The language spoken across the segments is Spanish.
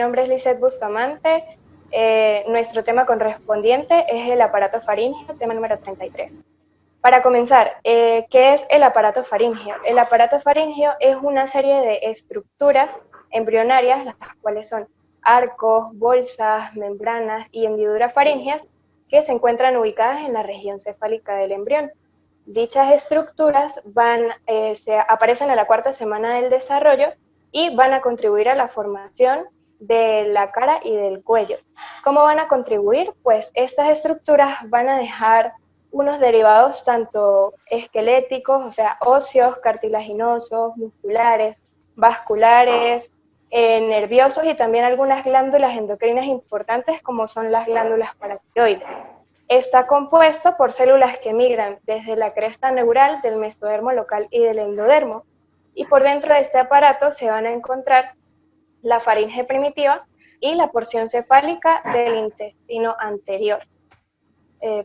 nombre es Lisette Bustamante. Nuestro tema correspondiente es el aparato faríngeo, tema número 33. Para comenzar, ¿qué es el aparato faríngeo? El aparato faríngeo es una serie de estructuras embrionarias, las cuales son arcos, bolsas, membranas y hendiduras faríngeas, que se encuentran ubicadas en la región cefálica del embrión. Dichas estructuras aparecen en la cuarta semana del desarrollo y van a contribuir a la formación de la cara y del cuello. ¿Cómo van a contribuir? Pues estas estructuras van a dejar unos derivados tanto esqueléticos, o sea, óseos, cartilaginosos, musculares, vasculares, nerviosos y también algunas glándulas endocrinas importantes como son las glándulas paratiroides. Está compuesto por células que migran desde la cresta neural del mesodermo local y del endodermo, y por dentro de este aparato se van a encontrar la faringe primitiva y la porción cefálica del intestino anterior.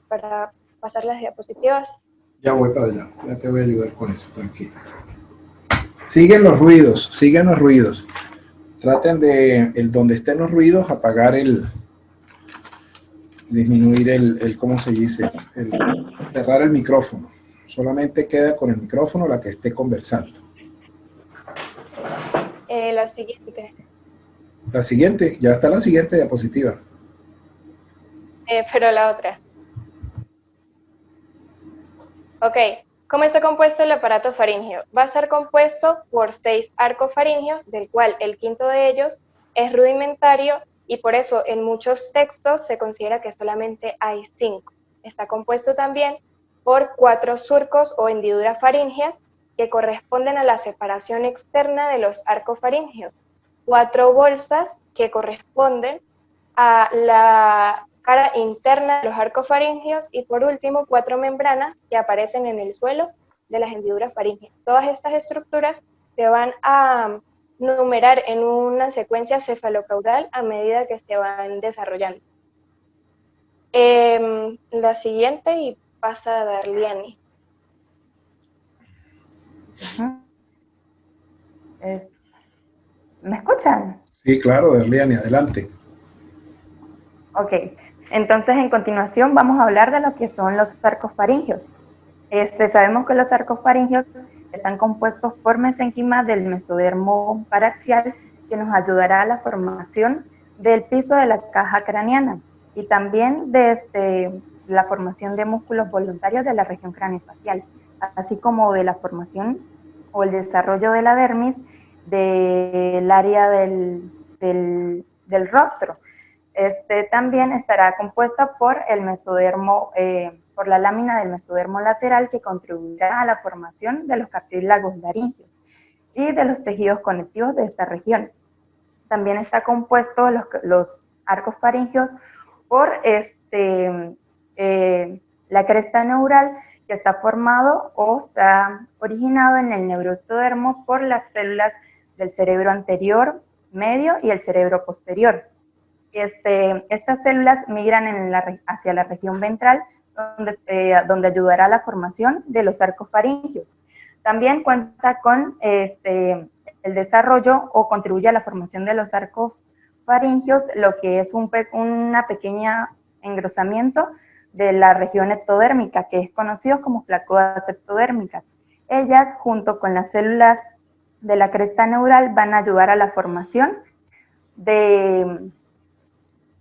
Para pasar las diapositivas. Ya voy para allá, ya te voy a ayudar con eso, tranquilo. Siguen los ruidos, siguen los ruidos. Traten de, donde estén los ruidos, apagar disminuir ¿cómo se dice? Cerrar el micrófono. Solamente queda con el micrófono la que esté conversando. La siguiente. La siguiente, ya está la siguiente diapositiva. Pero la otra. Ok, ¿cómo está compuesto el aparato faríngeo? Va a ser compuesto por 6 arcos faríngeos, del cual el quinto de ellos es rudimentario y por eso en muchos textos se considera que solamente hay 5. Está compuesto también por 4 surcos o hendiduras faríngeas que corresponden a la separación externa de los arcos faríngeos, 4 bolsas que corresponden a la cara interna de los arcos faríngeos y por último 4 membranas que aparecen en el suelo de las hendiduras faríngeas. Todas estas estructuras se van a numerar en una secuencia cefalocaudal a medida que se van desarrollando. La siguiente y pasa a Darliani. ¿Me escuchan? Sí, claro, Darliani, adelante. Ok, entonces en continuación vamos a hablar de lo que son los arcos faríngeos. Sabemos que los arcos faríngeos están compuestos por mesénquima del mesodermo paraxial que nos ayudará a la formación del piso de la caja craneana y también de la formación de músculos voluntarios de la región craneofacial, así como de la formación o el desarrollo de la dermis del área del rostro. También estará compuesta por el mesodermo, por la lámina del mesodermo lateral que contribuirá a la formación de los cartílagos laríngeos y de los tejidos conectivos de esta región. También está compuesto los arcos faríngeos por la cresta neural que está formado o está originado en el neuroectodermo por las células del cerebro anterior, medio y el cerebro posterior. Estas células migran hacia la región ventral, donde ayudará a la formación de los arcos faríngeos. También cuenta con el desarrollo o contribuye a la formación de los arcos faringios, lo que es una pequeña engrosamiento de la región ectodérmica, que es conocido como placoas ectodérmicas. Ellas, junto con las células de la cresta neural, van a ayudar a la formación de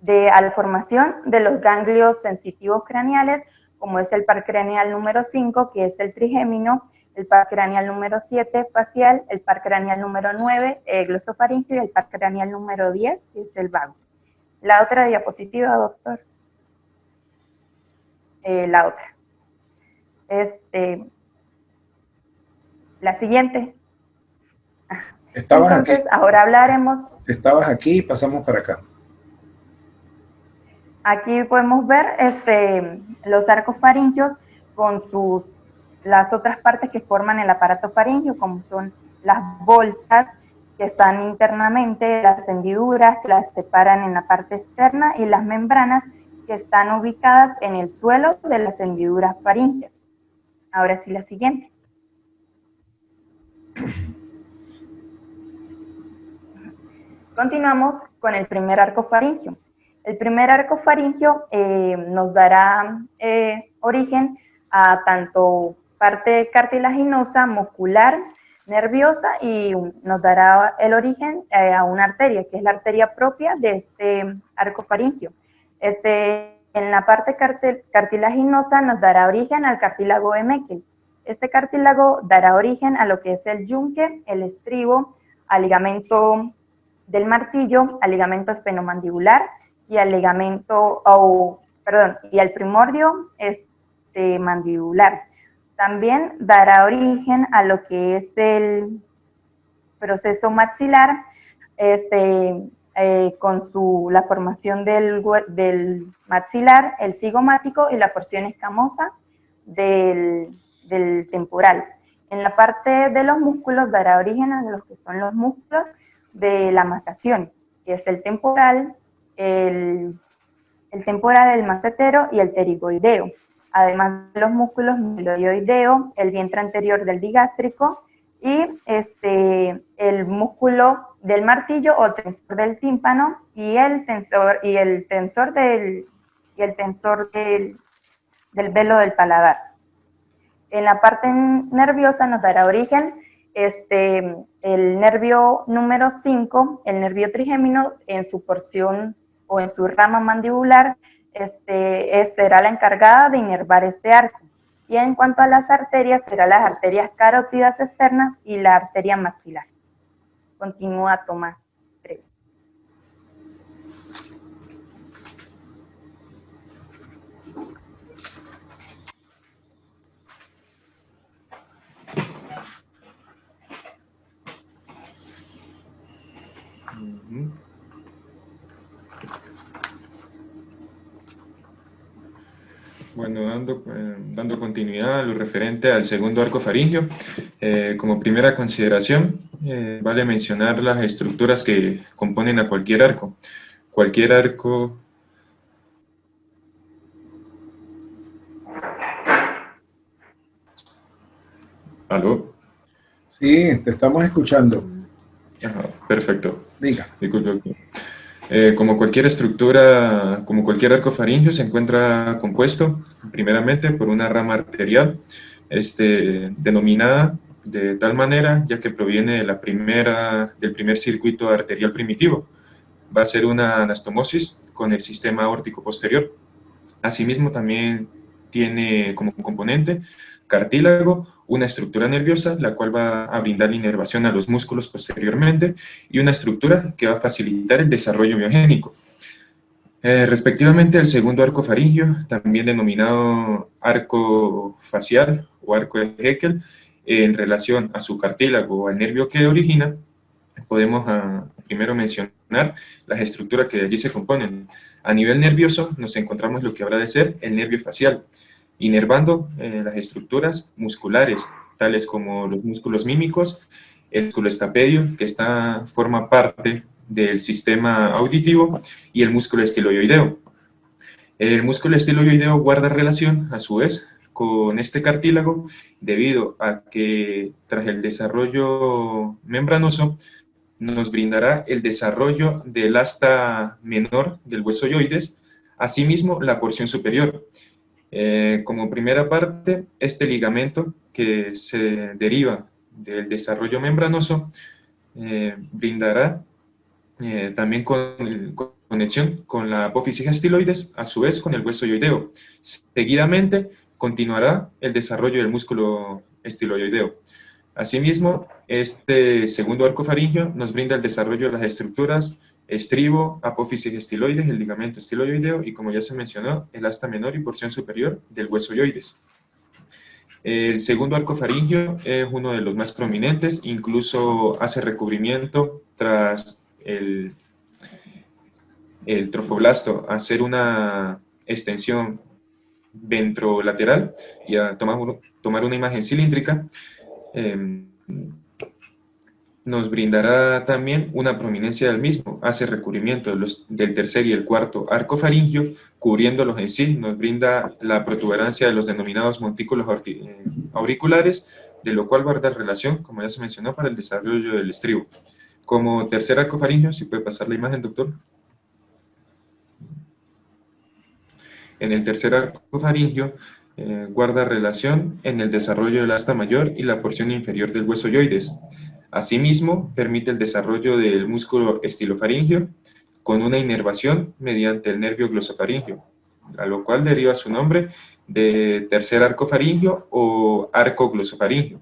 los ganglios sensitivos craneales, como es el par craneal número 5, que es el trigémino, el par craneal número 7, facial, el par craneal número 9, glosofaríngeo, y el par craneal número 10, que es el vago. La otra diapositiva, doctor. La otra. La siguiente. Entonces, ahora hablaremos. Estabas aquí y pasamos para acá. Aquí podemos ver los arcos faringios con las otras partes que forman el aparato faríngeo, como son las bolsas que están internamente, las hendiduras que las separan en la parte externa y las membranas que están ubicadas en el suelo de las hendiduras faríngeas. Ahora sí, la siguiente. Continuamos con el primer arco faríngeo. El primer arco faríngeo nos dará origen a tanto parte cartilaginosa, muscular, nerviosa, y nos dará el origen a una arteria, que es la arteria propia de este arco faríngeo. En la parte cartilaginosa nos dará origen al cartílago de Meckel. Este cartílago dará origen a lo que es el yunque, el estribo, al ligamento del martillo, al ligamento espenomandibular y al ligamento, y al primordio mandibular. También dará origen a lo que es el proceso maxilar, con la formación del maxilar, el cigomático y la porción escamosa del temporal. En la parte de los músculos dará origen a los que son los músculos de la mastación, que es el temporal, el macetero y el pterigoideo. Además de los músculos mieloideo, el vientre anterior del digástrico y el músculo del martillo o tensor del tímpano y el tensor del velo del paladar. En la parte nerviosa nos dará origen el nervio número 5, el nervio trigémino, en su porción o en su rama mandibular, será la encargada de inervar este arco. Y en cuanto a las arterias, serán las arterias carótidas externas y la arteria maxilar. Continúa Tomás. Bueno, dando continuidad a lo referente al segundo arco faríngeo, como primera consideración, vale mencionar las estructuras que componen a cualquier arco. Cualquier arco... ¿Aló? Sí, te estamos escuchando. Ajá, perfecto. Diga. Disculpe. Como cualquier estructura, como cualquier arco faríngeo, se encuentra compuesto primeramente por una rama arterial, denominada de tal manera, ya que proviene de del primer circuito arterial primitivo. Va a ser una anastomosis con el sistema aórtico posterior. Asimismo, también tiene como componente cartílago, una estructura nerviosa, la cual va a brindar la inervación a los músculos posteriormente, y una estructura que va a facilitar el desarrollo biogénico. Respectivamente, el segundo arco faríngeo, también denominado arco facial o arco de Haeckel, en relación a su cartílago o al nervio que origina, podemos primero mencionar las estructuras que de allí se componen. A nivel nervioso nos encontramos lo que habrá de ser el nervio facial, inervando las estructuras musculares, tales como los músculos mímicos, el músculo estapedio, que forma parte del sistema auditivo, y el músculo estiloideo. El músculo estiloideo guarda relación, a su vez, con este cartílago, debido a que tras el desarrollo membranoso, nos brindará el desarrollo del asta menor del hueso yoides, asimismo la porción superior. Como primera parte, este ligamento que se deriva del desarrollo membranoso brindará también conexión con la apófisis estiloides, a su vez con el hueso yoideo. Seguidamente continuará el desarrollo del músculo estiloideo. Asimismo, este segundo arco faríngeo nos brinda el desarrollo de las estructuras estribo, apófisis estiloides, el ligamento estiloideo y, como ya se mencionó, el asta menor y porción superior del hueso yoides. El segundo arco faríngeo es uno de los más prominentes, incluso hace recubrimiento tras el trofoblasto, hacer una extensión ventrolateral y a tomar una imagen cilíndrica. Nos brindará también una prominencia del mismo, hace recubrimiento del tercer y el cuarto arco faríngeo, cubriéndolos en sí, nos brinda la protuberancia de los denominados montículos auriculares, de lo cual va a dar relación, como ya se mencionó, para el desarrollo del estribo. Como tercer arco faríngeo, si puede pasar la imagen, doctor. En el tercer arco faríngeo guarda relación en el desarrollo del asta mayor y la porción inferior del hueso yoides. Asimismo, permite el desarrollo del músculo estilofaríngeo con una inervación mediante el nervio glosofaríngeo, a lo cual deriva su nombre de tercer arco faríngeo o arco glosofaríngeo.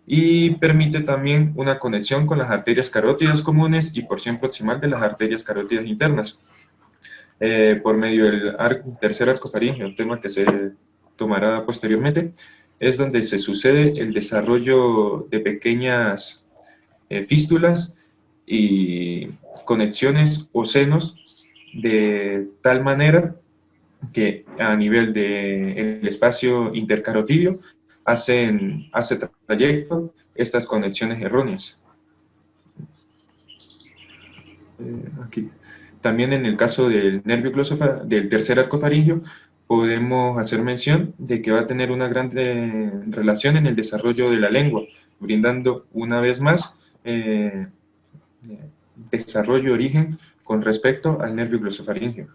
Y permite también una conexión con las arterias carótidas comunes y porción proximal de las arterias carótidas internas, por medio del tercer arco faríngeo, tema que se tomará posteriormente. Es donde se sucede el desarrollo de pequeñas fístulas y conexiones o senos, de tal manera que a nivel del espacio intercarotidio hace trayecto estas conexiones erróneas. Aquí. También en el caso del nervio del tercer arco faríngeo, podemos hacer mención de que va a tener una gran relación en el desarrollo de la lengua, brindando una vez más desarrollo y origen con respecto al nervio glosofaríngeo.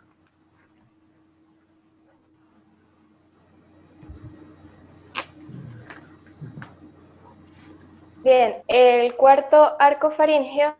Bien, el cuarto arco faríngeo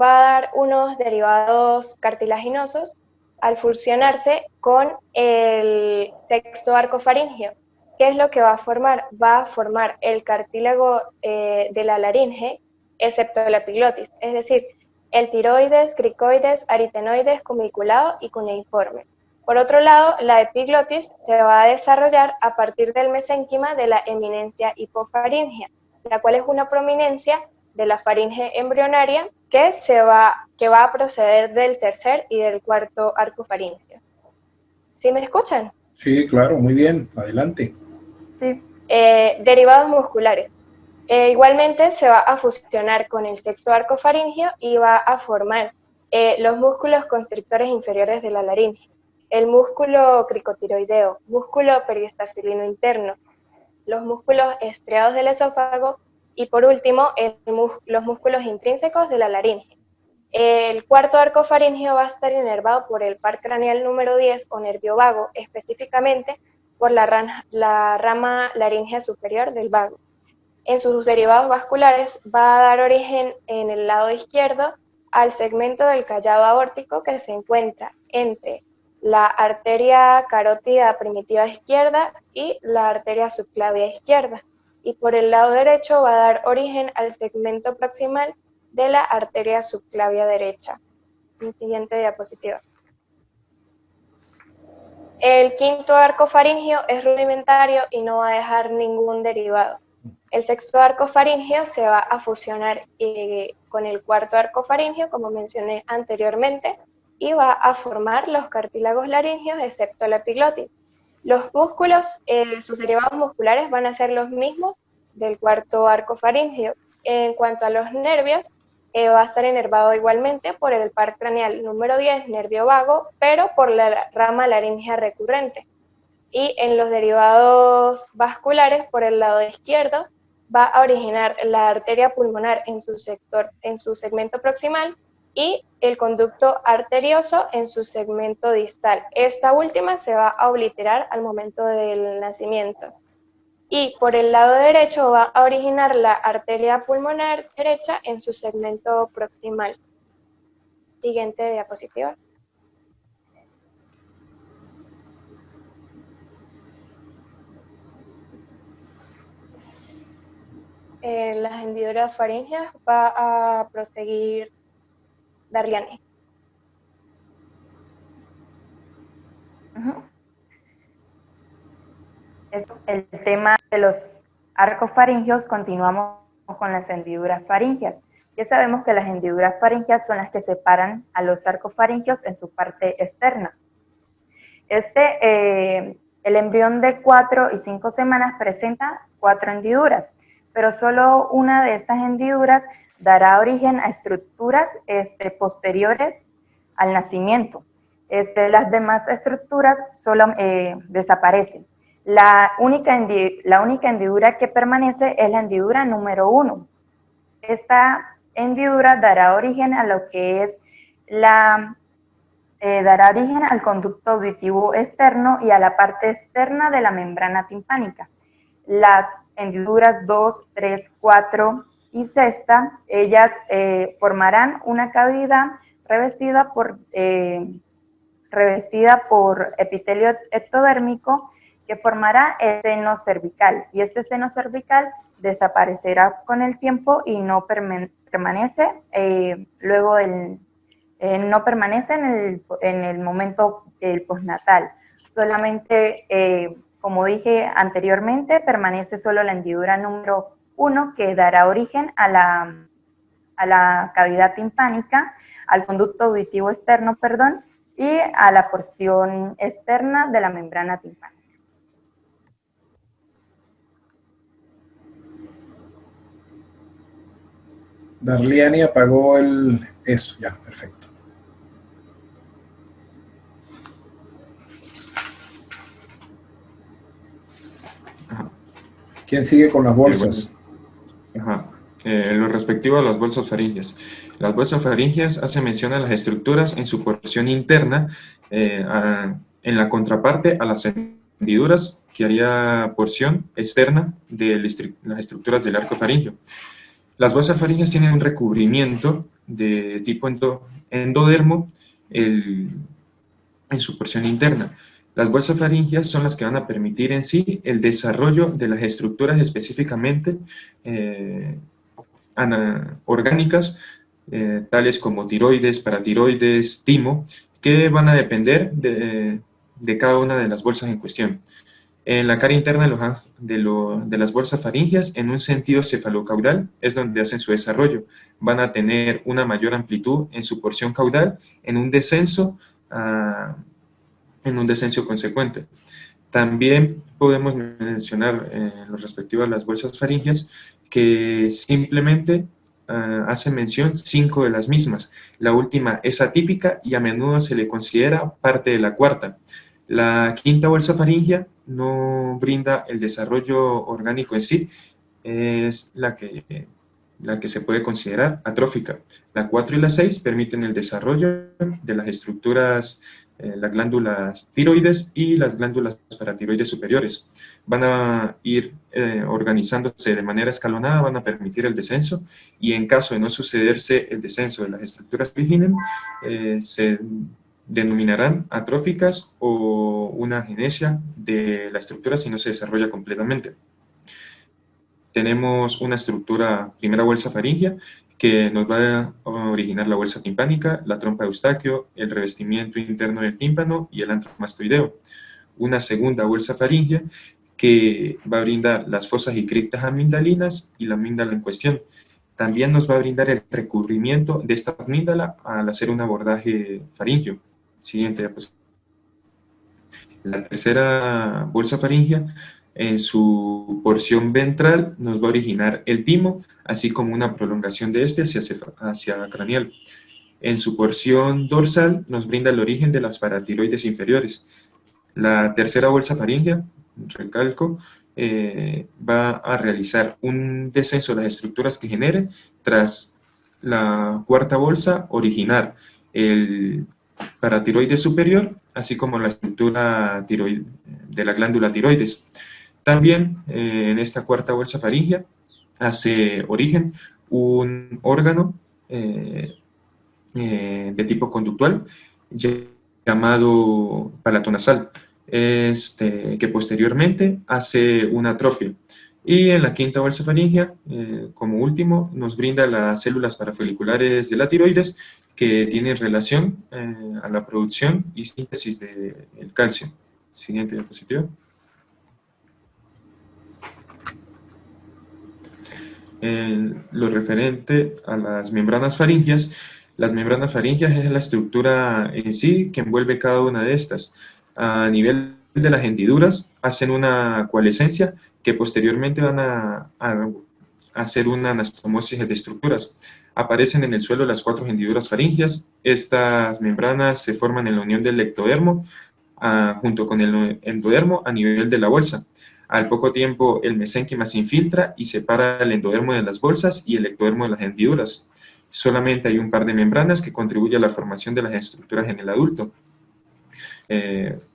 va a dar unos derivados cartilaginosos al fusionarse con el sexto arco faríngeo. ¿Qué es lo que va a formar? Va a formar el cartílago de la laringe, excepto la epiglotis, es decir, el tiroides, cricoides, aritenoides, cumiculado y cuneiforme. Por otro lado, la epiglotis se va a desarrollar a partir del mesénquima de la eminencia hipofaríngea, la cual es una prominencia de la faringe embrionaria que va a proceder del tercer y del cuarto arco faríngeo. ¿Sí me escuchan? Sí, claro, muy bien, adelante. Sí. Derivados musculares. Igualmente se va a fusionar con el sexto arco faríngeo y va a formar los músculos constrictores inferiores de la laringe, el músculo cricotiroideo, músculo periestafilino interno, los músculos estriados del esófago y por último los músculos intrínsecos de la laringe. El cuarto arco faríngeo va a estar inervado por el par craneal número 10 o nervio vago, específicamente por la rama laríngea superior del vago. En sus derivados vasculares va a dar origen en el lado izquierdo al segmento del callado aórtico que se encuentra entre la arteria carótida primitiva izquierda y la arteria subclavia izquierda. Y por el lado derecho va a dar origen al segmento proximal de la arteria subclavia derecha. Siguiente diapositiva. El quinto arco faríngeo es rudimentario y no va a dejar ningún derivado. El sexto arco faríngeo se va a fusionar con el cuarto arco faríngeo, como mencioné anteriormente, y va a formar los cartílagos laringeos, excepto la epiglotis. Los músculos, sus derivados musculares van a ser los mismos del cuarto arco faríngeo. En cuanto a los nervios, va a estar inervado igualmente por el par craneal número 10, nervio vago, pero por la rama laringea recurrente. Y en los derivados vasculares, por el lado izquierdo, va a originar la arteria pulmonar en su segmento proximal y el conducto arterioso en su segmento distal. Esta última se va a obliterar al momento del nacimiento. Y por el lado derecho va a originar la arteria pulmonar derecha en su segmento proximal. Siguiente diapositiva. Las hendiduras faríngeas va a proseguir Darliani. El tema de los arcos faringeos, continuamos con las hendiduras faríngeas. Ya sabemos que las hendiduras faríngeas son las que separan a los arcos faringeos en su parte externa. El embrión de 4 y 5 semanas presenta 4 hendiduras, pero solo una de estas hendiduras dará origen a estructuras posteriores al nacimiento. Las demás estructuras solo desaparecen. La única hendidura que permanece es la hendidura número 1. Esta hendidura dará origen a lo que es dará origen al conducto auditivo externo y a la parte externa de la membrana timpánica. Las hendiduras 2, 3, 4 y sexta, ellas formarán una cavidad revestida por epitelio ectodérmico que formará el seno cervical, y este seno cervical desaparecerá con el tiempo y no permanece no permanece en el momento del postnatal. Solamente, como dije anteriormente, permanece solo la hendidura número 1, que dará origen a la cavidad timpánica, al conducto auditivo externo, perdón, y a la porción externa de la membrana timpánica. Darliani apagó eso, ya, perfecto. Ajá. ¿Quién sigue con las bolsas? Ajá. Lo respectivo a las bolsas faringias. Las bolsas faringias hacen mención a las estructuras en su porción interna, en la contraparte a las hendiduras que haría porción externa de las estructuras del arco faríngeo. Las bolsas faringias tienen un recubrimiento de tipo endodermo en su porción interna. Las bolsas faringias son las que van a permitir en sí el desarrollo de las estructuras específicamente orgánicas, tales como tiroides, paratiroides, timo, que van a depender de cada una de las bolsas en cuestión. En la cara interna de las bolsas faringias, en un sentido cefalocaudal, es donde hacen su desarrollo. Van a tener una mayor amplitud en su porción caudal, en un descenso consecuente. También podemos mencionar lo respectivo a las bolsas faringias, que simplemente hacen mención 5 de las mismas. La última es atípica y a menudo se le considera parte de la cuarta. La quinta bolsa faríngea no brinda el desarrollo orgánico en sí, es la que se puede considerar atrófica. La 4 y la 6 permiten el desarrollo de las estructuras, las glándulas tiroides y las glándulas paratiroides superiores. Van a ir organizándose de manera escalonada, van a permitir el descenso, y en caso de no sucederse el descenso de las estructuras que originen, se denominarán atróficas o una agenesia de la estructura si no se desarrolla completamente. Tenemos una estructura, primera bolsa faríngea, que nos va a originar la bolsa timpánica, la trompa de Eustaquio, el revestimiento interno del tímpano y el antro mastoideo. Una segunda bolsa faríngea que va a brindar las fosas y criptas amigdalinas y la amígdala en cuestión. También nos va a brindar el recubrimiento de esta amígdala al hacer un abordaje faríngeo. Siguiente diapositiva. La tercera bolsa faríngea, en su porción ventral, nos va a originar el timo, así como una prolongación de este hacia craneal. En su porción dorsal nos brinda el origen de las paratiroides inferiores. La tercera bolsa faríngea, recalco, va a realizar un descenso de las estructuras que genere, tras la cuarta bolsa originar el paratiroides superior, así como la estructura de la glándula tiroides. También en esta cuarta bolsa faríngea hace origen un órgano de tipo conductual llamado palato-nasal, que posteriormente hace una atrofia. Y en la quinta bolsa faríngea, como último, nos brinda las células parafoliculares de la tiroides, que tienen relación a la producción y síntesis del calcio. Siguiente diapositiva. Lo referente a las membranas faringias. Las membranas faringias es la estructura en sí que envuelve cada una de estas. A nivel de las hendiduras, hacen una coalescencia que posteriormente van a hacer una anastomosis de estructuras. Aparecen en el suelo las 4 hendiduras faringias. Estas membranas se forman en la unión del ectodermo junto con el endodermo a nivel de la bolsa. Al poco tiempo, el mesénquima se infiltra y separa el endodermo de las bolsas y el ectodermo de las hendiduras. Solamente hay un par de membranas que contribuyen a la formación de las estructuras en el adulto.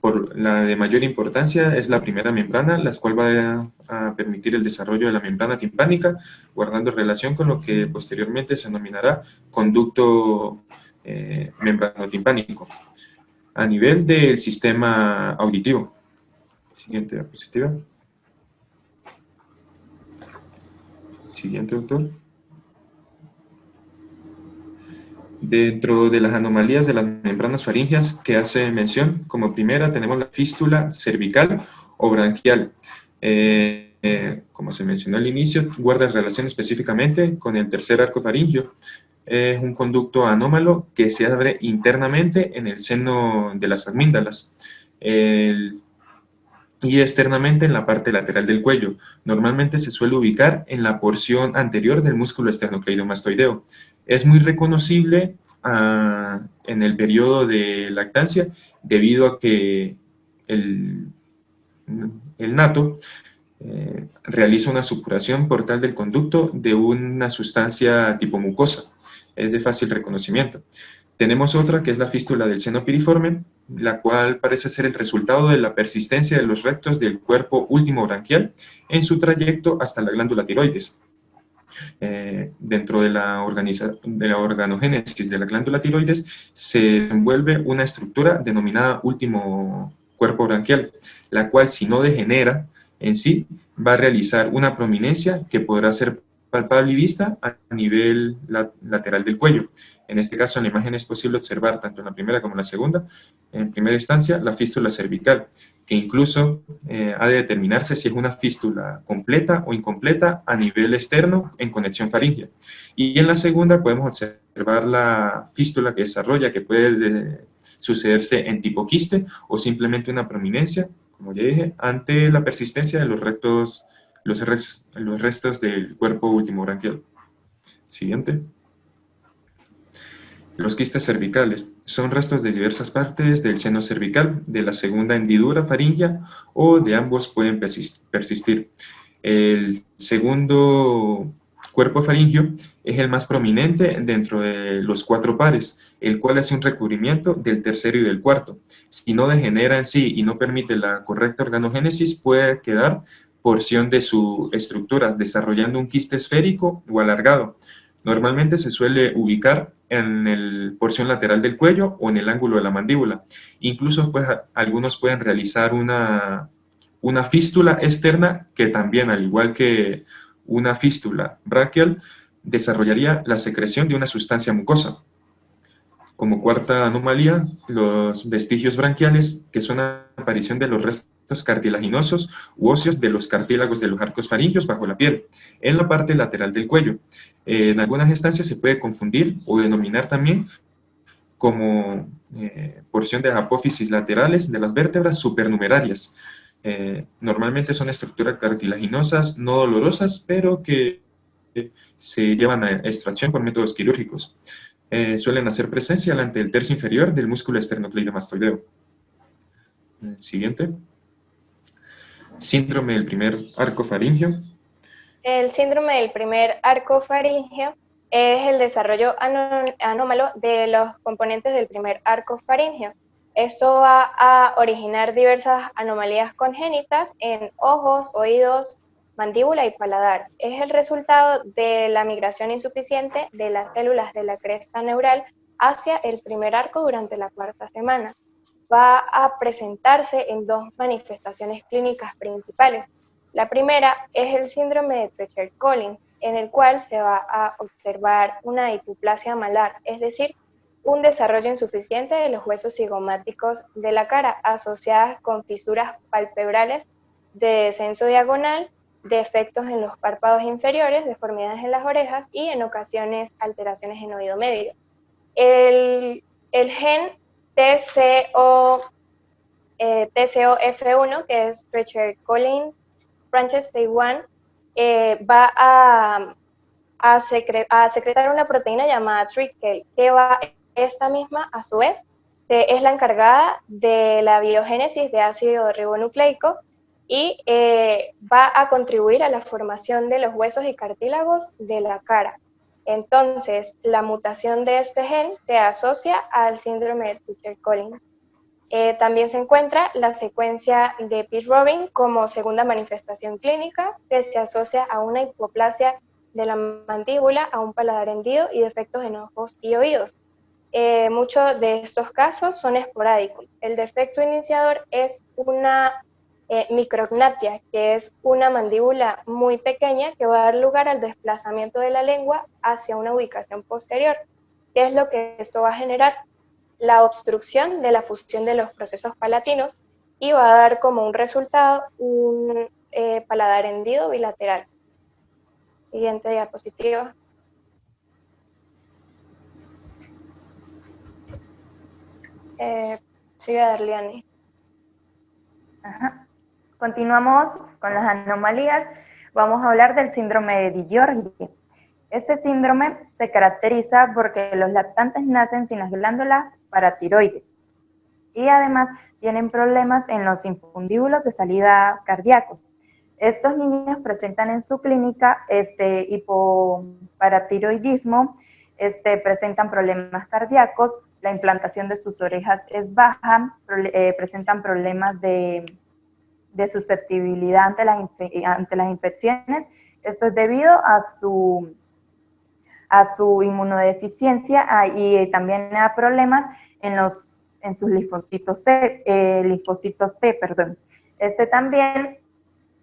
Por la de mayor importancia es la primera membrana, la cual va a permitir el desarrollo de la membrana timpánica, guardando relación con lo que posteriormente se denominará conducto membranotimpánico. A nivel del sistema auditivo. Siguiente diapositiva. Siguiente, doctor. Dentro de las anomalías de las membranas faríngeas que hace mención, como primera tenemos la fístula cervical o branquial. Como se mencionó al inicio, guarda relación específicamente con el tercer arco faríngeo. Es un conducto anómalo que se abre internamente en el seno de las amígdalas y externamente en la parte lateral del cuello. Normalmente se suele ubicar en la porción anterior del músculo esternocleidomastoideo. Es muy reconocible en el periodo de lactancia debido a que el nato realiza una supuración portal del conducto de una sustancia tipo mucosa. Es de fácil reconocimiento. Tenemos otra que es la fístula del seno piriforme, la cual parece ser el resultado de la persistencia de los rectos del cuerpo último branquial en su trayecto hasta la glándula tiroides. Dentro de la organogénesis de la glándula tiroides se desenvuelve una estructura denominada último cuerpo branquial, la cual, si no degenera en sí, va a realizar una prominencia que podrá ser palpable y vista a nivel lateral del cuello. En este caso, en la imagen es posible observar, tanto en la primera como en la segunda, en primera instancia, la fístula cervical, que incluso ha de determinarse si es una fístula completa o incompleta a nivel externo en conexión faríngea. Y en la segunda podemos observar la fístula que desarrolla, que puede sucederse en tipo quiste o simplemente una prominencia, como ya dije, ante la persistencia de los restos del cuerpo último branquial. Siguiente. Los quistes cervicales son restos de diversas partes del seno cervical, de la segunda hendidura faríngea o de ambos pueden persistir. El segundo cuerpo faríngeo es el más prominente dentro de los 4 pares, el cual hace un recubrimiento del tercero y del cuarto. Si no degenera en sí y no permite la correcta organogénesis, puede quedar porción de su estructura, desarrollando un quiste esférico o alargado. Normalmente se suele ubicar en la porción lateral del cuello o en el ángulo de la mandíbula. Incluso pues, algunos pueden realizar una fístula externa que también, al igual que una fístula braquial, desarrollaría la secreción de una sustancia mucosa. Como cuarta anomalía, los vestigios branquiales, que son la aparición de los restos cartilaginosos u óseos de los cartílagos de los arcos faríneos bajo la piel, en la parte lateral del cuello. En algunas instancias se puede confundir o denominar también como porción de apófisis laterales de las vértebras supernumerarias. Normalmente son estructuras cartilaginosas no dolorosas, pero que se llevan a extracción por métodos quirúrgicos. Suelen hacer presencia ante el tercio inferior del músculo esternocleidomastoideo. Siguiente. Síndrome del primer arco faríngeo. El síndrome del primer arco faríngeo es el desarrollo anómalo de los componentes del primer arco faríngeo. Esto va a originar diversas anomalías congénitas en ojos, oídos, mandíbula y paladar. Es el resultado de la migración insuficiente de las células de la cresta neural hacia el primer arco durante la 4ª semana. Va a presentarse en 2 manifestaciones clínicas principales. La primera es el síndrome de Treacher-Collins, en el cual se va a observar una hipoplasia malar, es decir, un desarrollo insuficiente de los huesos cigomáticos de la cara, asociadas con fisuras palpebrales de descenso diagonal, defectos en los párpados inferiores, deformidades en las orejas y en ocasiones alteraciones en oído medio. El gen TCOF1, que es Treacher-Collins Branches Type 1, va a secretar una proteína llamada Trickel, que va esta misma, a su vez, es la encargada de la biogénesis de ácido ribonucleico y va a contribuir a la formación de los huesos y cartílagos de la cara. Entonces, la mutación de este gen se asocia al síndrome de Treacher-Collins. También se encuentra la secuencia de Pitt-Robin como segunda manifestación clínica, que se asocia a una hipoplasia de la mandíbula, a un paladar hendido y defectos en ojos y oídos. Muchos de estos casos son esporádicos. El defecto iniciador es una micrognatia, que es una mandíbula muy pequeña que va a dar lugar al desplazamiento de la lengua hacia una ubicación posterior. ¿Qué es lo que esto va a generar? La obstrucción de la fusión de los procesos palatinos y va a dar como un resultado un paladar hendido bilateral. Siguiente diapositiva. Sigue Darliani. Ajá. Continuamos con las anomalías. Vamos a hablar del síndrome de Di-Giorgi. Este síndrome se caracteriza porque los lactantes nacen sin las glándulas paratiroides y además tienen problemas en los infundíbulos de salida cardíacos. Estos niños presentan en su clínica hipoparatiroidismo, presentan problemas cardíacos, la implantación de sus orejas es baja, presentan problemas de susceptibilidad ante las infecciones. Esto es debido a su inmunodeficiencia y también a problemas en sus linfocitos C.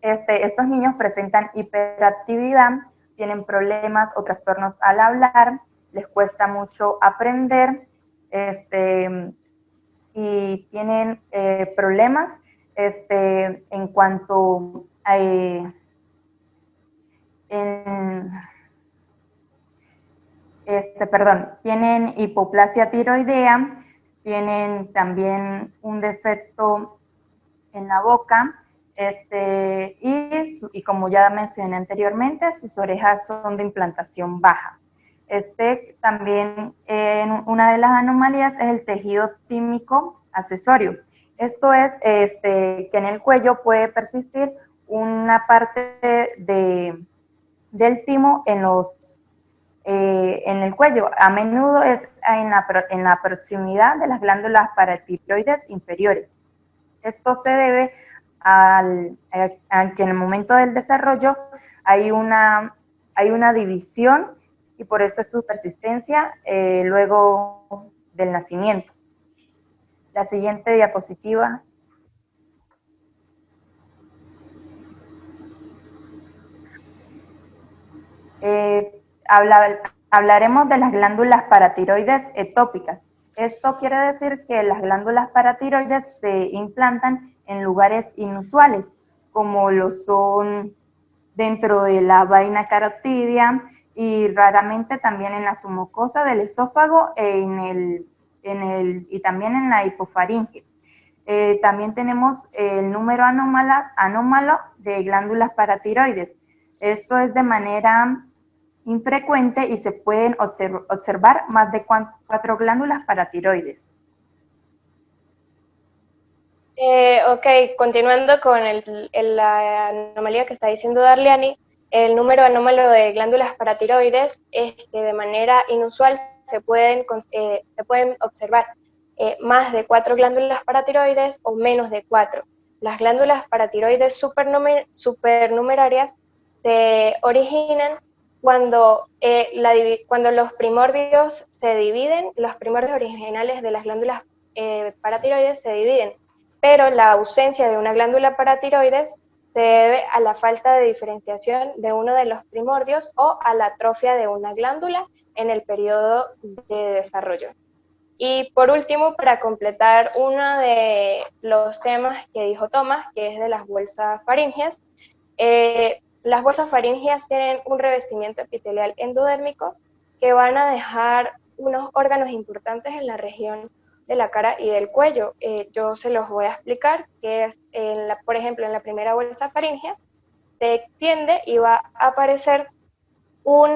Estos niños presentan hiperactividad, tienen problemas o trastornos al hablar, les cuesta mucho aprender, y tienen problemas en cuanto a tienen hipoplasia tiroidea, tienen también un defecto en la boca, y como ya mencioné anteriormente, sus orejas son de implantación baja. También una de las anomalías es el tejido tímico accesorio. Esto es que en el cuello puede persistir una parte del timo en el cuello. A menudo es en la proximidad de las glándulas paratiroides inferiores. Esto se debe a que en el momento del desarrollo hay una división y por eso es su persistencia luego del nacimiento. La siguiente diapositiva. Hablaremos de las glándulas paratiroides ectópicas. Esto quiere decir que las glándulas paratiroides se implantan en lugares inusuales, como lo son dentro de la vaina carotidia y raramente también en la submucosa del esófago y también en la hipofaringe. También tenemos el número anómalo de glándulas paratiroides. Esto es de manera infrecuente y se pueden observar más de 4 glándulas paratiroides. Ok, continuando con la anomalía que está diciendo Darliani, el número anómalo de glándulas paratiroides de manera inusual se pueden observar más de 4 glándulas paratiroides o menos de 4. Las glándulas paratiroides supernumerarias se originan cuando los primordios se dividen, los primordios originales de las glándulas paratiroides se dividen, pero la ausencia de una glándula paratiroides se debe a la falta de diferenciación de uno de los primordios o a la atrofia de una glándula en el periodo de desarrollo. Y por último, para completar uno de los temas que dijo Tomás, que es de las bolsas faríngeas, las bolsas faríngeas tienen un revestimiento epitelial endodérmico que van a dejar unos órganos importantes en la región de la cara y del cuello. Yo se los voy a explicar, que es, por ejemplo, en la primera bolsa faríngea, se extiende y va a aparecer un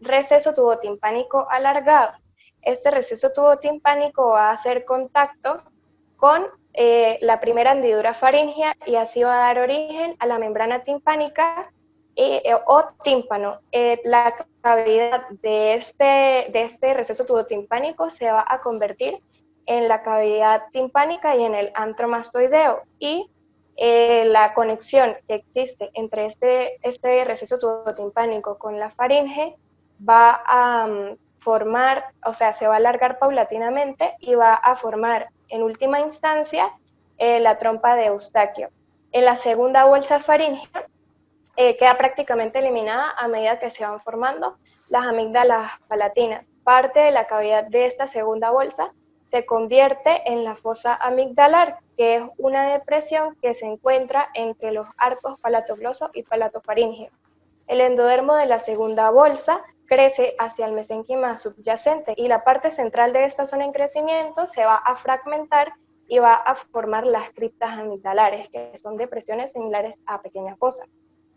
receso tubotimpánico alargado. este receso tubotimpánico va a hacer contacto con la primera hendidura faríngea y así va a dar origen a la membrana timpánica o tímpano. La cavidad de este receso tubotimpánico se va a convertir en la cavidad timpánica y en el antro mastoideo, y la conexión que existe entre este receso tubotimpánico con la faringe va a formar, o sea, se va a alargar paulatinamente y va a formar en última instancia la trompa de Eustaquio. En la segunda bolsa faríngea queda prácticamente eliminada a medida que se van formando las amígdalas palatinas. Parte de la cavidad de esta segunda bolsa se convierte en la fosa amigdalar, que es una depresión que se encuentra entre los arcos palatogloso y palatofaríngeo. El endodermo de la segunda bolsa crece hacia el mesénquima subyacente y la parte central de esta zona en crecimiento se va a fragmentar y va a formar las criptas amigdalares, que son depresiones similares a pequeñas fosas.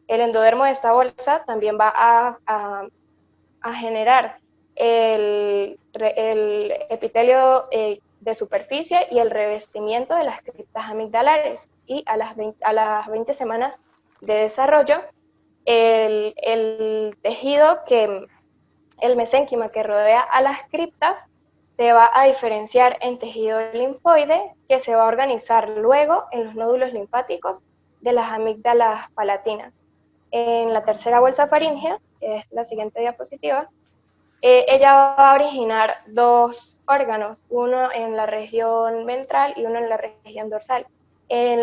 El endodermo de esta bolsa también va a generar el epitelio de superficie y el revestimiento de las criptas amigdalares, y a las 20 semanas de desarrollo el tejido el mesénquima que rodea a las criptas se va a diferenciar en tejido linfoide, que se va a organizar luego en los nódulos linfáticos de las amígdalas palatinas. En la tercera bolsa faríngea, que es la siguiente diapositiva, ella va a originar dos órganos, uno en la región ventral y uno en la región dorsal.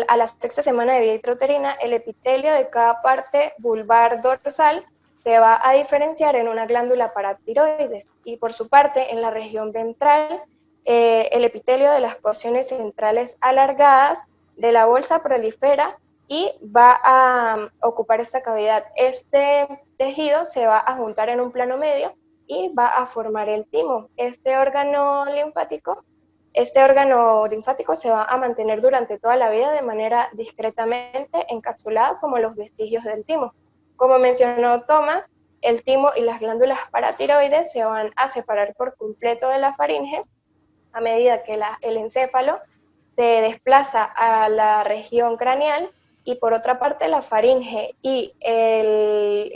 A la sexta semana de vida intrauterina, el epitelio de cada parte vulvar dorsal se va a diferenciar en una glándula paratiroides, y por su parte, en la región ventral, el epitelio de las porciones centrales alargadas de la bolsa prolifera y va a ocupar esta cavidad. Este tejido se va a juntar en un plano medio y va a formar el timo. Este órgano linfático se va a mantener durante toda la vida de manera discretamente encapsulado como los vestigios del timo. Como mencionó Tomás, el timo y las glándulas paratiroides se van a separar por completo de la faringe a medida que el encéfalo se desplaza a la región craneal, y por otra parte la faringe y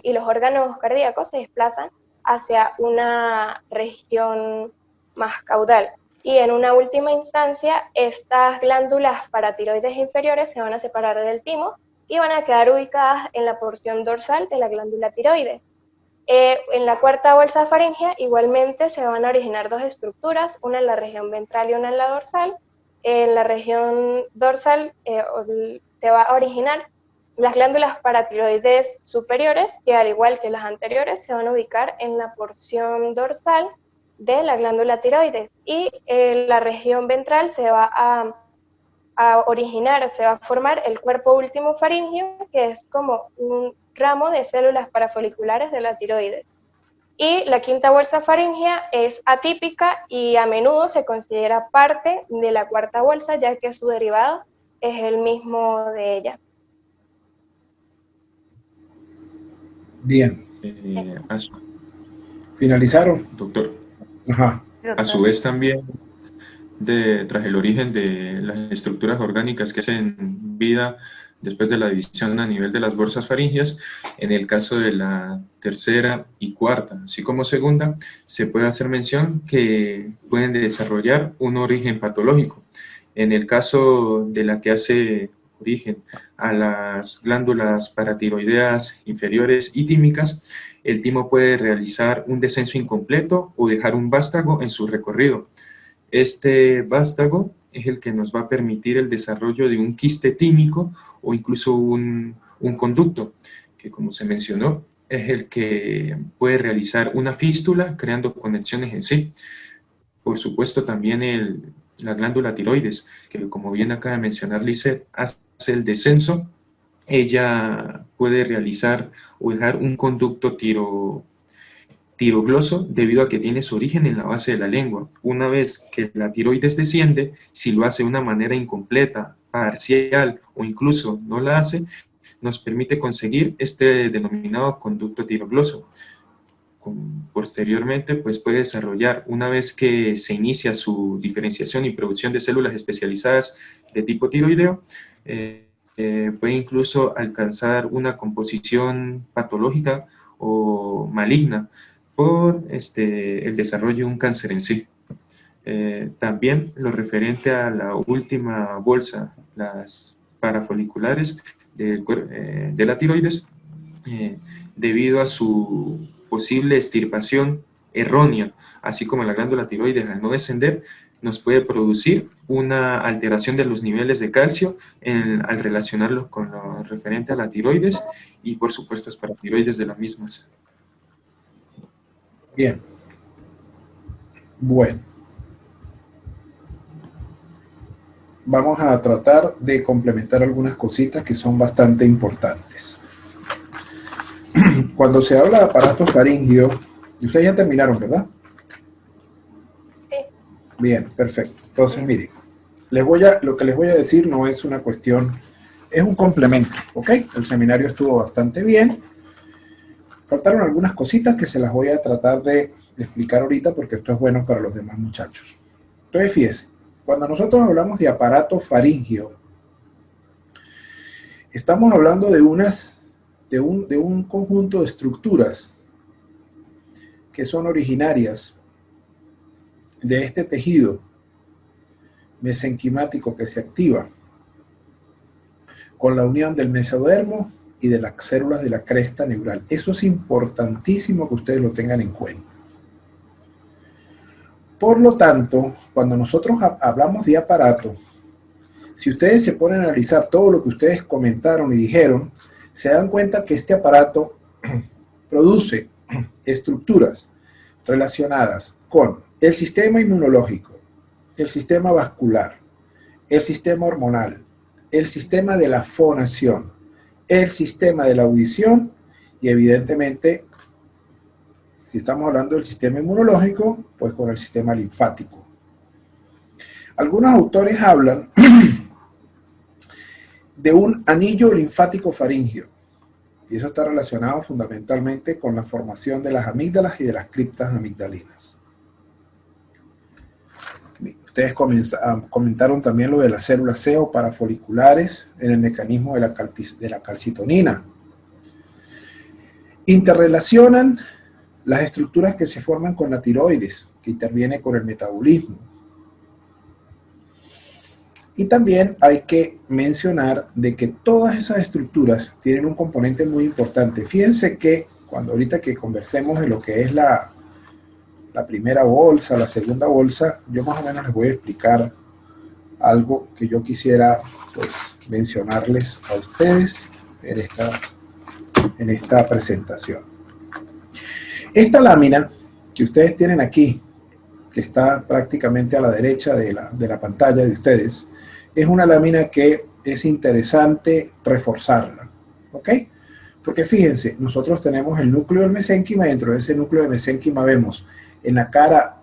los órganos cardíacos se desplazan hacia una región más caudal. Y en una última instancia, estas glándulas paratiroides inferiores se van a separar del timo y van a quedar ubicadas en la porción dorsal de la glándula tiroides. En la cuarta bolsa faríngea igualmente se van a originar dos estructuras, una en la región ventral y una en la dorsal. En la región dorsal se va a originar las glándulas paratiroides superiores, que al igual que las anteriores se van a ubicar en la porción dorsal de la glándula tiroides, y en la región ventral se va a formar el cuerpo último faríngeo, que es como un ramo de células parafoliculares de la tiroides. Y la quinta bolsa faríngea es atípica y a menudo se considera parte de la cuarta bolsa, ya que su derivado es el mismo de ella. Bien. ¿Finalizaron? Doctor. Ajá. A su vez también, tras el origen de las estructuras orgánicas que hacen vida después de la división a nivel de las bolsas faríngeas, en el caso de la tercera y cuarta, así como segunda, se puede hacer mención que pueden desarrollar un origen patológico. En el caso de la que hace origen a las glándulas paratiroideas inferiores y tímicas, el timo puede realizar un descenso incompleto o dejar un vástago en su recorrido. Este vástago es el que nos va a permitir el desarrollo de un quiste tímico o incluso un conducto, que como se mencionó, es el que puede realizar una fístula creando conexiones en sí. Por supuesto también la glándula tiroides, que como bien acaba de mencionar Lisette, hace el descenso. Ella puede realizar o dejar un conducto tirogloso debido a que tiene su origen en la base de la lengua. Una vez que la tiroides desciende, si lo hace de una manera incompleta, parcial o incluso no la hace, nos permite conseguir este denominado conducto tirogloso. posteriormente pues puede desarrollar, una vez que se inicia su diferenciación y producción de células especializadas de tipo tiroideo, puede incluso alcanzar una composición patológica o maligna por el desarrollo de un cáncer en sí. También lo referente a la última bolsa, las parafoliculares de la tiroides, debido a su posible extirpación errónea, así como la glándula tiroides al no descender, nos puede producir una alteración de los niveles de calcio al relacionarlos con lo referente a la tiroides y por supuesto los paratiroides de las mismas. Bien. Bueno. Vamos a tratar de complementar algunas cositas que son bastante importantes. Cuando se habla de aparato faríngeo, y ustedes ya terminaron, ¿verdad? Sí. Bien, perfecto. Entonces, miren, lo que les voy a decir no es una cuestión, es un complemento, ¿ok? El seminario estuvo bastante bien. Faltaron algunas cositas que se las voy a tratar de explicar ahorita porque esto es bueno para los demás muchachos. Entonces, fíjense, cuando nosotros hablamos de aparato faríngeo, estamos hablando de un conjunto de estructuras que son originarias de este tejido mesenquimático que se activa con la unión del mesodermo y de las células de la cresta neural. Eso es importantísimo que ustedes lo tengan en cuenta. Por lo tanto, cuando nosotros hablamos de aparato, si ustedes se ponen a analizar todo lo que ustedes comentaron y dijeron, se dan cuenta que este aparato produce estructuras relacionadas con el sistema inmunológico, el sistema vascular, el sistema hormonal, el sistema de la fonación, el sistema de la audición y evidentemente, si estamos hablando del sistema inmunológico, pues con el sistema linfático. Algunos autores hablan de un anillo linfático faríngeo, y eso está relacionado fundamentalmente con la formación de las amígdalas y de las criptas amigdalinas. Ustedes comentaron también lo de las células C o parafoliculares en el mecanismo de la calcitonina. Interrelacionan las estructuras que se forman con la tiroides, que interviene con el metabolismo. Y también hay que mencionar de que todas esas estructuras tienen un componente muy importante. Fíjense que ahorita que conversemos de lo que es la primera bolsa, la segunda bolsa, yo más o menos les voy a explicar algo que yo quisiera pues mencionarles a ustedes en esta presentación. Esta lámina que ustedes tienen aquí, que está prácticamente a la derecha de la pantalla de ustedes, es una lámina que es interesante reforzarla, ¿ok? Porque fíjense, nosotros tenemos el núcleo del mesénquima, y dentro de ese núcleo de mesénquima vemos en la cara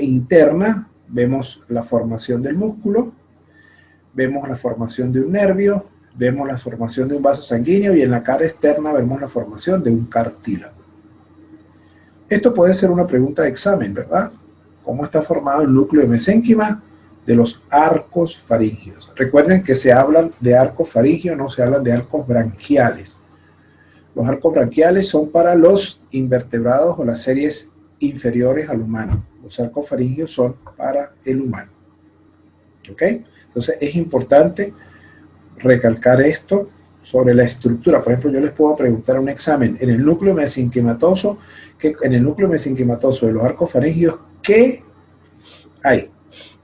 interna, vemos la formación del músculo, vemos la formación de un nervio, vemos la formación de un vaso sanguíneo y en la cara externa vemos la formación de un cartílago. Esto puede ser una pregunta de examen, ¿verdad? ¿Cómo está formado el núcleo de mesénquima de los arcos faríngeos? Recuerden que se hablan de arcos faríngeos, no se hablan de arcos branquiales. Los arcos branquiales son para los invertebrados o las series inferiores al humano. Los arcos faríngeos son para el humano. ¿Ok? Entonces es importante recalcar esto sobre la estructura. Por ejemplo, yo les puedo preguntar un examen en el núcleo mesenquimatoso, en el núcleo mesenquimatoso de los arcos faríngeos, ¿qué hay?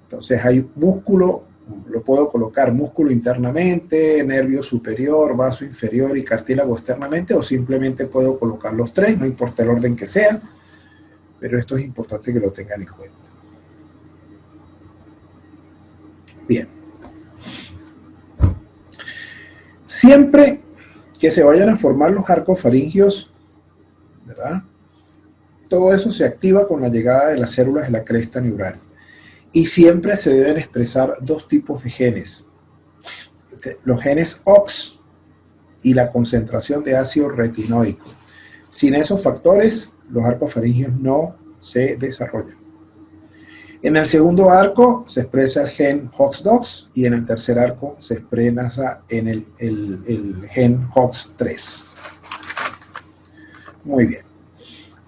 Entonces hay músculo, lo puedo colocar músculo internamente, nervio superior, vaso inferior y cartílago externamente, o simplemente puedo colocar los tres, no importa el orden que sea, pero esto es importante que lo tengan en cuenta. Bien. Siempre que se vayan a formar los arcos faríngeos, ¿verdad? Todo eso se activa con la llegada de las células de la cresta neural. Y siempre se deben expresar dos tipos de genes. Los genes OX y la concentración de ácido retinoico. Sin esos factores, los arcos faringios no se desarrollan. En el segundo arco se expresa el gen HOX2 y en el tercer arco se expresa en el gen HOX3. Muy bien.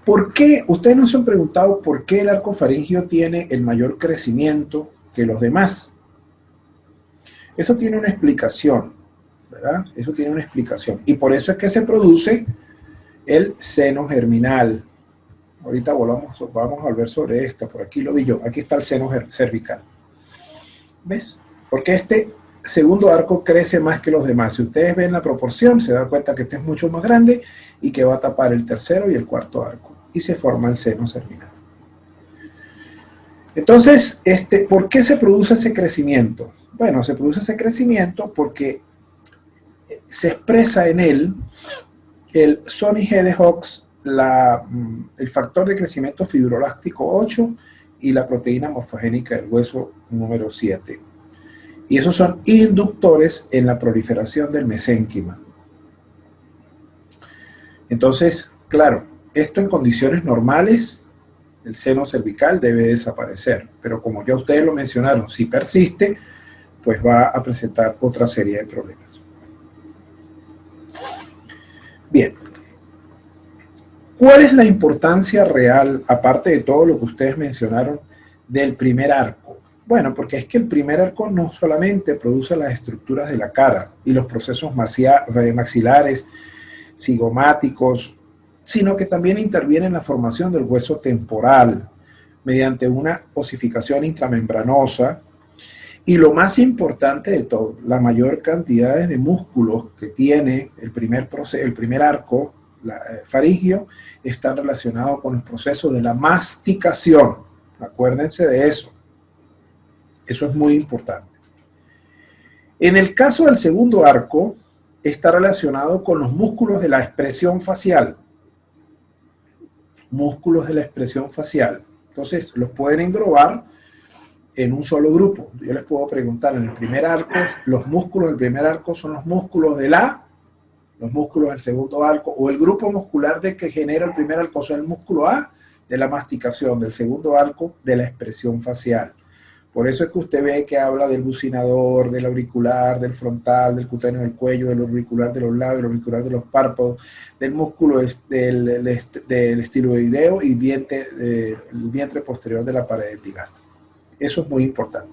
¿Por qué? Ustedes no se han preguntado por qué el arco faríngeo tiene el mayor crecimiento que los demás. Eso tiene una explicación, ¿verdad? Eso tiene una explicación. Y por eso es que se produce el seno germinal. Ahorita vamos a volver sobre esta. Por aquí lo vi yo. Aquí está el seno cervical. ¿Ves? Porque este segundo arco crece más que los demás. Si ustedes ven la proporción, se dan cuenta que este es mucho más grande y que va a tapar el tercero y el cuarto arco. Y se forma el seno cervical. Entonces, ¿por qué se produce ese crecimiento? Bueno, se produce ese crecimiento porque se expresa en él el Sony G de Hox, el factor de crecimiento fibroláctico 8 y la proteína morfogénica del hueso número 7. Y esos son inductores en la proliferación del mesénquima. Entonces, claro, esto en condiciones normales, el seno cervical debe desaparecer. Pero como ya ustedes lo mencionaron, si persiste, pues va a presentar otra serie de problemas. Bien. ¿Cuál es la importancia real, aparte de todo lo que ustedes mencionaron, del primer arco? Bueno, porque es que el primer arco no solamente produce las estructuras de la cara y los procesos maxilares, cigomáticos, sino que también interviene en la formación del hueso temporal mediante una osificación intramembranosa y lo más importante de todo, la mayor cantidad de músculos que tiene el primer arco faríngeo están relacionados con los procesos de la masticación. Acuérdense de eso. Eso es muy importante. En el caso del segundo arco, está relacionado con los músculos de la expresión facial. Músculos de la expresión facial. Entonces, los pueden englobar en un solo grupo. Yo les puedo preguntar, en el primer arco, los músculos del primer arco son los músculos los músculos del segundo arco, o el grupo muscular de que genera el primer arco, son el músculo A de la masticación, del segundo arco de la expresión facial. Por eso es que usted ve que habla del bucinador, del auricular, del frontal, del cutáneo del cuello, del auricular de los labios, del auricular de los párpados, del músculo del estiloideo y el vientre posterior de la pared epigástrica. Eso es muy importante.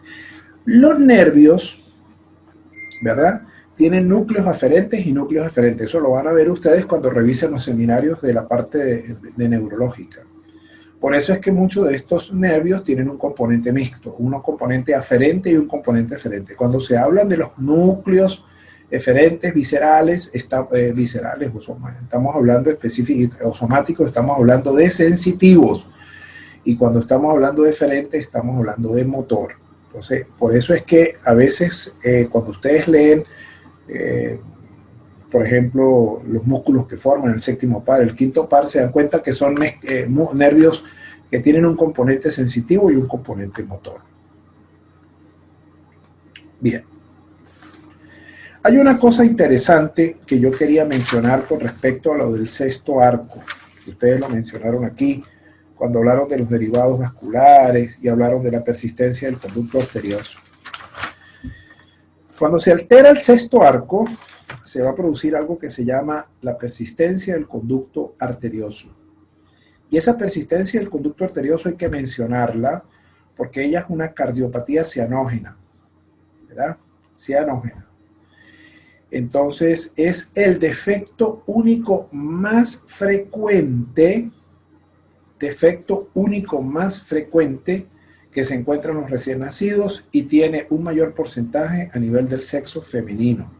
Los nervios, ¿verdad?, tienen núcleos aferentes y núcleos eferentes. Eso lo van a ver ustedes cuando revisen los seminarios de la parte de neurológica. Por eso es que muchos de estos nervios tienen un componente mixto, un componente aferente y un componente eferente. Cuando se hablan de los núcleos eferentes viscerales, estamos hablando específicos o somáticos, estamos hablando de sensitivos. Y cuando estamos hablando de eferentes, estamos hablando de motor. Entonces, por eso es que a veces cuando ustedes leen, por ejemplo, los músculos que forman el séptimo par, el quinto par, se dan cuenta que son nervios que tienen un componente sensitivo y un componente motor. Bien. Hay una cosa interesante que yo quería mencionar con respecto a lo del sexto arco. Ustedes lo mencionaron aquí cuando hablaron de los derivados vasculares y hablaron de la persistencia del conducto arterioso. Cuando se altera el sexto arco, se va a producir algo que se llama la persistencia del conducto arterioso. Y esa persistencia del conducto arterioso hay que mencionarla porque ella es una cardiopatía cianógena, ¿verdad? Cianógena. Entonces, es el defecto único más frecuente, que se encuentra en los recién nacidos y tiene un mayor porcentaje a nivel del sexo femenino.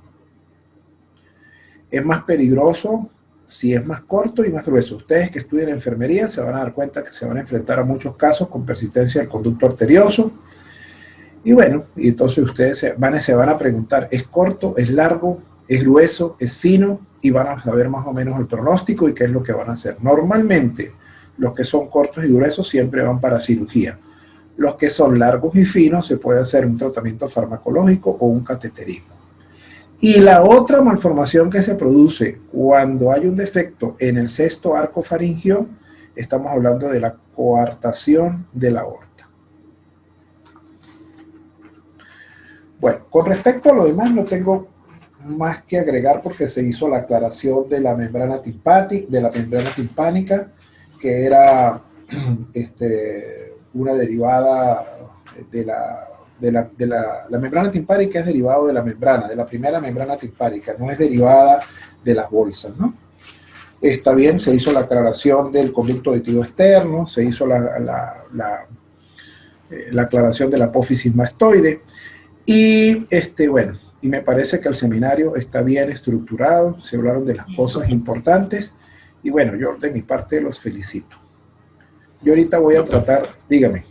Es más peligroso si es más corto y más grueso. Ustedes que estudian enfermería se van a dar cuenta que se van a enfrentar a muchos casos con persistencia del conducto arterioso. Y bueno, y entonces ustedes se van a preguntar, ¿es corto, es largo, es grueso, es fino? Y van a saber más o menos el pronóstico y qué es lo que van a hacer. Normalmente, los que son cortos y gruesos siempre van para cirugía. Los que son largos y finos se puede hacer un tratamiento farmacológico o un cateterismo. Y la otra malformación que se produce cuando hay un defecto en el sexto arco faríngeo, estamos hablando de la coartación de la aorta. Bueno, con respecto a lo demás no tengo más que agregar porque se hizo la aclaración de la membrana timpánica, que era una derivada de la membrana timpánica, es derivado de la primera membrana timpánica, no es derivada de las bolsas, ¿no? Está bien, se hizo la aclaración del conducto auditivo externo, se hizo la aclaración de la apófisis mastoide, y bueno, y me parece que el seminario está bien estructurado, se hablaron de las cosas importantes, y bueno, yo de mi parte los felicito. Yo ahorita voy a tratar, dígame.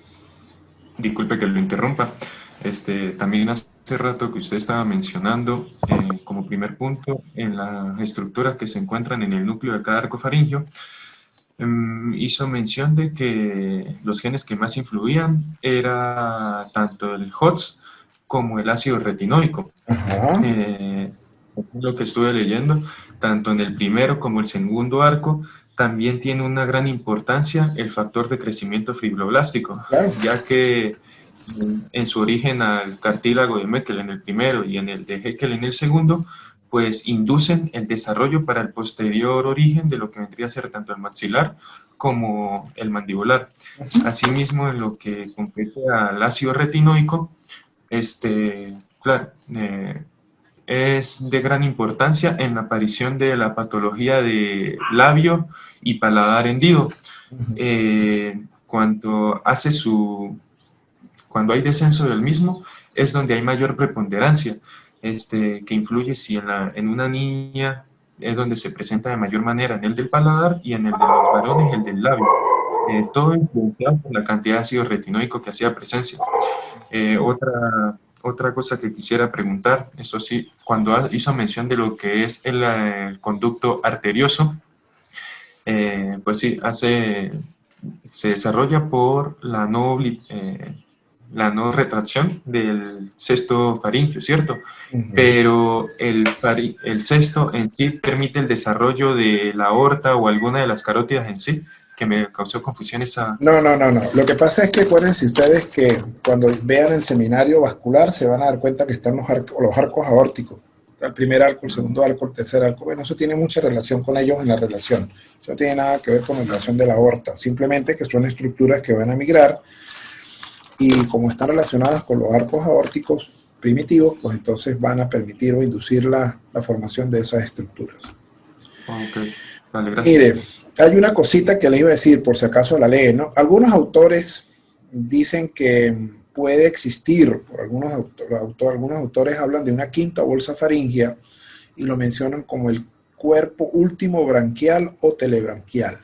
Disculpe que lo interrumpa. También hace rato que usted estaba mencionando como primer punto en las estructuras que se encuentran en el núcleo de cada arco faríngeo, hizo mención de que los genes que más influían era tanto el HOTS como el ácido retinoico. Lo que estuve leyendo, tanto en el primero como el segundo arco, también tiene una gran importancia el factor de crecimiento fibroblástico, claro, ya que en su origen al cartílago de Meckel en el primero y en el de Haeckel en el segundo, pues inducen el desarrollo para el posterior origen de lo que vendría a ser tanto el maxilar como el mandibular. Asimismo, en lo que compete al ácido retinoico, claro, es de gran importancia en la aparición de la patología de labio y paladar hendido. Cuando hay descenso del mismo, es donde hay mayor preponderancia, que influye si en una niña es donde se presenta de mayor manera en el del paladar y en el de los varones el del labio. Todo influenciado por la cantidad de ácido retinoico que hacía presencia. Otra cosa que quisiera preguntar, eso sí, cuando hizo mención de lo que es el conducto arterioso, pues sí, se desarrolla por la no retracción del sexto faríngeo, ¿cierto? Pero el sexto en sí permite el desarrollo de la aorta o alguna de las carótidas en sí, que me causó confusión esa... No. Lo que pasa es que acuérdense ustedes que cuando vean el seminario vascular se van a dar cuenta que están los arcos aórticos. El primer arco, el segundo arco, el tercer arco. Bueno, eso tiene mucha relación con ellos en la relación. Eso no tiene nada que ver con la relación de la aorta. Simplemente que son estructuras que van a migrar y como están relacionadas con los arcos aórticos primitivos, pues entonces van a permitir o inducir la formación de esas estructuras. Ok, vale, gracias. Mire, hay una cosita que les iba a decir, por si acaso la leen, ¿no? Algunos autores dicen que puede existir, algunos autores hablan de una quinta bolsa faríngea y lo mencionan como el cuerpo último branquial o telebranquial.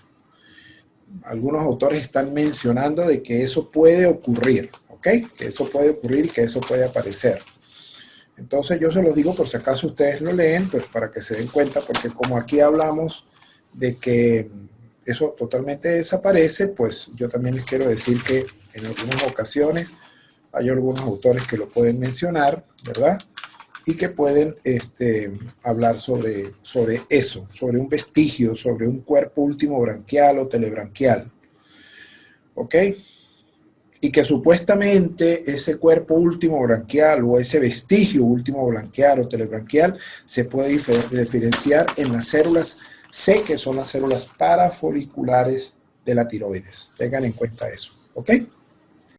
Algunos autores están mencionando de que eso puede ocurrir, ¿ok? Que eso puede ocurrir y que eso puede aparecer. Entonces yo se los digo por si acaso ustedes lo leen, pues para que se den cuenta, porque como aquí hablamos de que eso totalmente desaparece, pues yo también les quiero decir que en algunas ocasiones hay algunos autores que lo pueden mencionar, ¿verdad? Y que pueden hablar sobre eso, sobre un vestigio, sobre un cuerpo último branquial o telebranquial. ¿Ok? Y que supuestamente ese cuerpo último branquial o ese vestigio último branquial o telebranquial se puede diferenciar en las células C, que son las células parafoliculares de la tiroides. Tengan en cuenta eso. ¿Ok?